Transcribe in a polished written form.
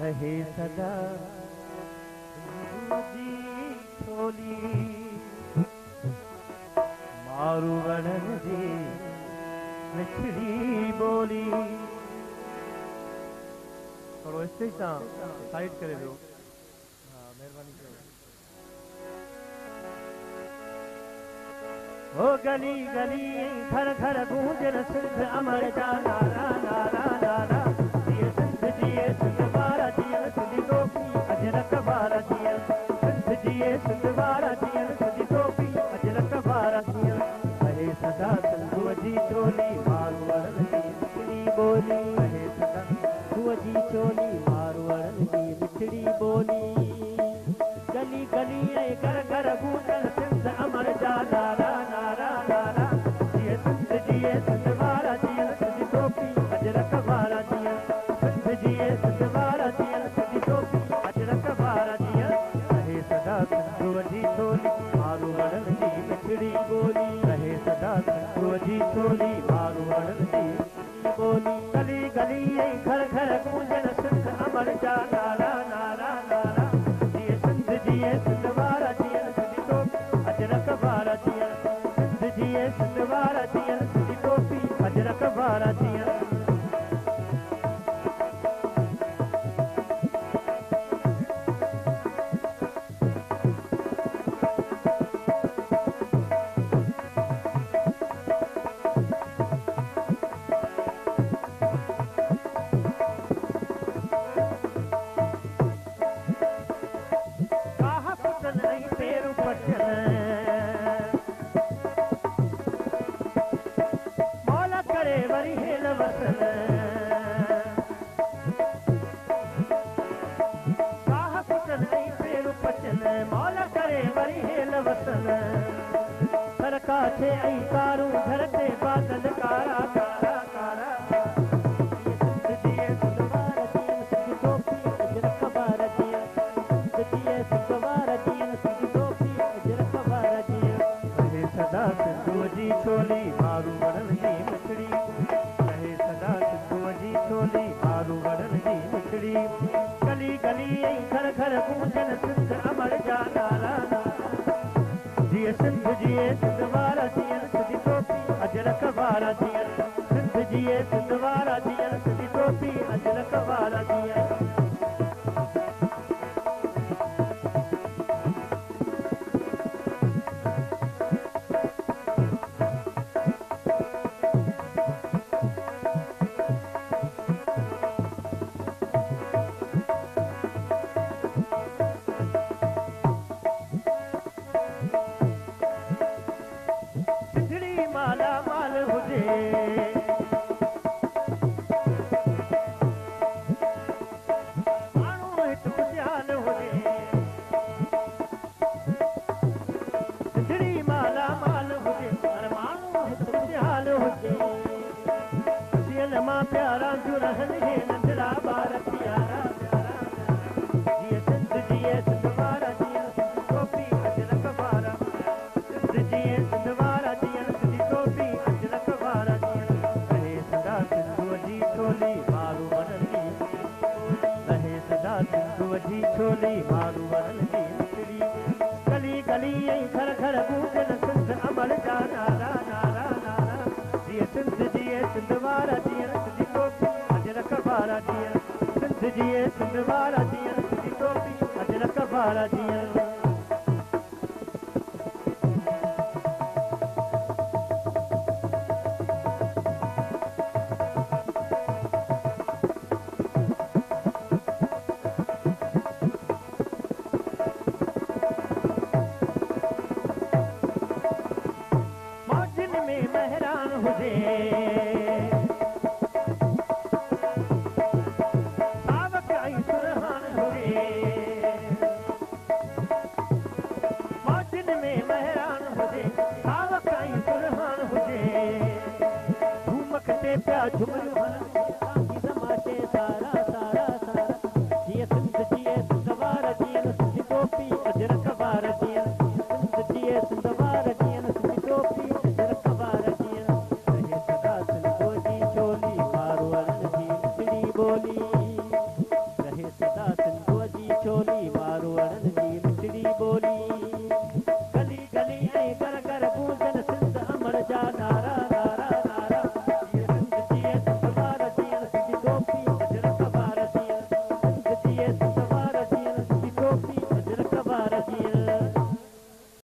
रहे सदा जी छोली मारू वणन जी मिठड़ी बोली। थोड़ो स्टेज तां साइड करे दो। हाँ मेहरबानी करो। ओ गली गली घर घर गूंजन सिंध अमर जा नारा नारा नारा जिए सिंध वारा जियन सिंधी टोपी अजरक वारा जियन सिंध जिए सिंध वारा जियन सिंधी टोपी अजरक वारा जियन रहे सदा सिंधुअ जी चोली मारवड़न जी मिठड़ी बोली। रहे सदा सिंधुअ जी चोली मारवड़न जी मिठड़ी बोली। गली गली घर घर गूंजन सिंध अमर जा नारा नारा नारा जिए सिंध वारा जियन सिंधी टोपी अजरक वारा जियन सिंध जिए सिंध वारा जियन सिंधी टोपी अजरक वारा जियन रहे सदा सिंधुअ जी चोली मारवड़न जी मिठड़ी बोली। रहे सदा सिंधुअ जी चोली मारवड़न जी बोली। गली गली घर घर गूंजन सिंध अमर जा नारा नारा नारा जिए सिंध वारा जियन सिंधी टोपी अजरक वारा जियन सिंध जिए सिंध वारा जियन सिंधी टोपी अजरक वारा जियन। काठे आई कारू धरते बादल कारा कारा कारा सिंध जिए सिंध वारा जियन सिंधी टोपी अजरक वारा जियन सिंध जिए सिंध वारा जियन सिंधी टोपी अजरक वारा जियन रहे सदा सिंधुअ जी चोली मारवड़न जी मिठड़ी। रहे सदा सिंधुअ जी चोली मारवड़न जी मिठड़ी। गली गली घर घर गूंजन सिंध अमर जा नारा जिए सिंध वारा जियन सिंधी टोपी अजरक वारा जियन सिंध जिए सिंध वारा जियन सिंधी टोपी अजरक वारा जियन। माला माल हुजे माण्हू हिकु खुशहाल हुजे। सिंधड़ी माला माल हुजे पर माण्हू हिकु खुशहाल हुजे। सियल मां प्यारा जो रहनि हे नंढड़ा ॿार प्यारा जिए सिंध जिए सिंध वारा जियन सिंधी टोपी अजरक वारा सिंध जिए सिंध वारा जियन सिंधी टोपी अजरक वारा जियन रहे सदा सिंधुअ जी चोली मारवड़न जी। रहे सदा सिंधुअ जी चोली मारवड़न जी मिठड़ी। गली गली घर घर गूंजन सिंध अमर जा नारा नारा नारा जिए सिंध वारा जियन सिंधी टोपी अजरक वारा जियन सिंध जिए सिंध वारा जियन सिंधी टोपी अजरक वारा जियन। सिंधु